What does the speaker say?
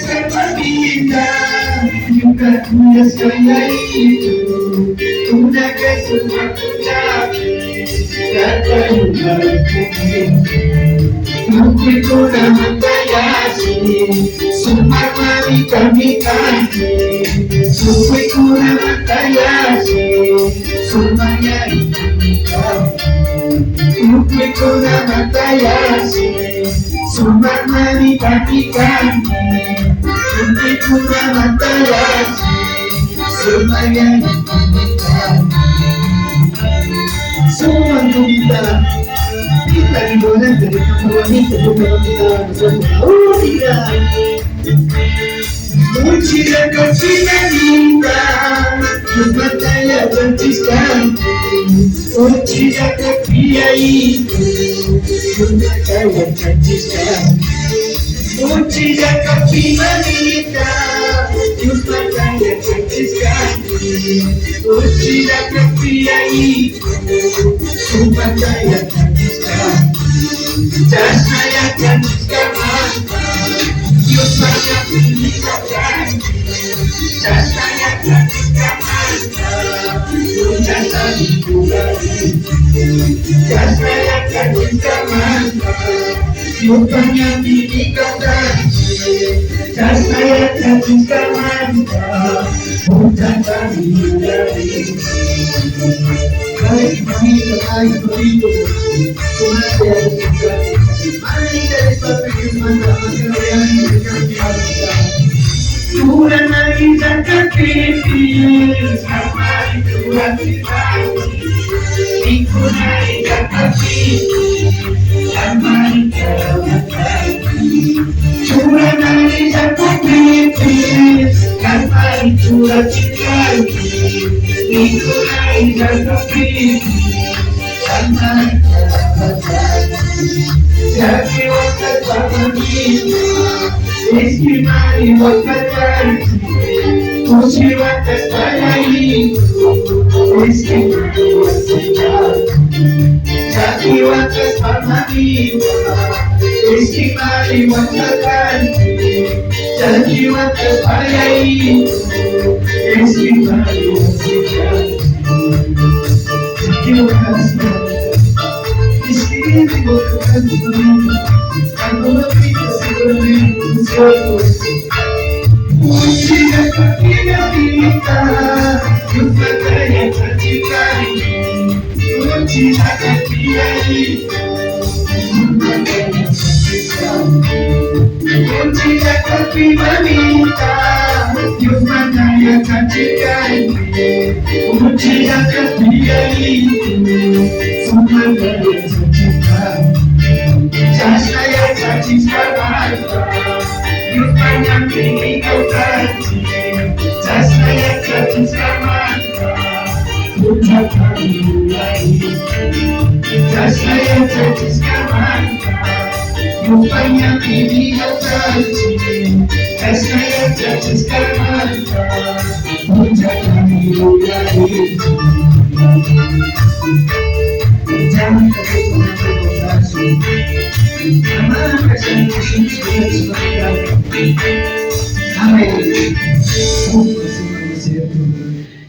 seperti juga punya saya itu gunakan semua ucapan kata yang mungkin kurang mengayasi sumber mami kami kaki mungkin kurang mengayasi semuanya mungkin kurang mengayasi sumber mami kami kaki mungkin kurang mengayasi semuanya semua kita kita diboleh dari wanita bukan kita oh tidak muci dan kasih kita cuma saya benciskan muci dan kasih cuma saya benciskan muci dan kasih kita cuma saya benciskan muci dan kasih cuma saya benciskan saya benciskan saya benciskan saya benciskan saya benciskan Yukanya dikatakan saya benciskan bukan kami dari baik kami terkait begitu kemudian mari dari suatu firman yang diberikan Tuhan lagi jaga pipi sama Tuhan kita ikut naik jaga pipi sama Tuhan lagi jaga pipi sama Tuhan kita ikut naik jaga pipi sama jadi waktu pagi Meski mari wakatan, meski wakat payai, meski mari wakatan, jadi wakat pamani, meski mari wakatan, jadi wakat payai, meski mari wakatan, jadi wakat meski mari wakatan, aku lebih keseluruhan. Muci dan kita juga kaya tercikai Muci dan kita juga kaya tercikai Muci dan kita juga kaya tercikai Muci dan kita juga kaya tercikai Saya tercikai Rupanya pilih kau kaji Saya jatuh sama Bukan kami mulai Saya jatuh sama Rupanya pilih kau kaji Saya jatuh sama Bukan kami mulai Jangan terus Aman kasih sebagai amin.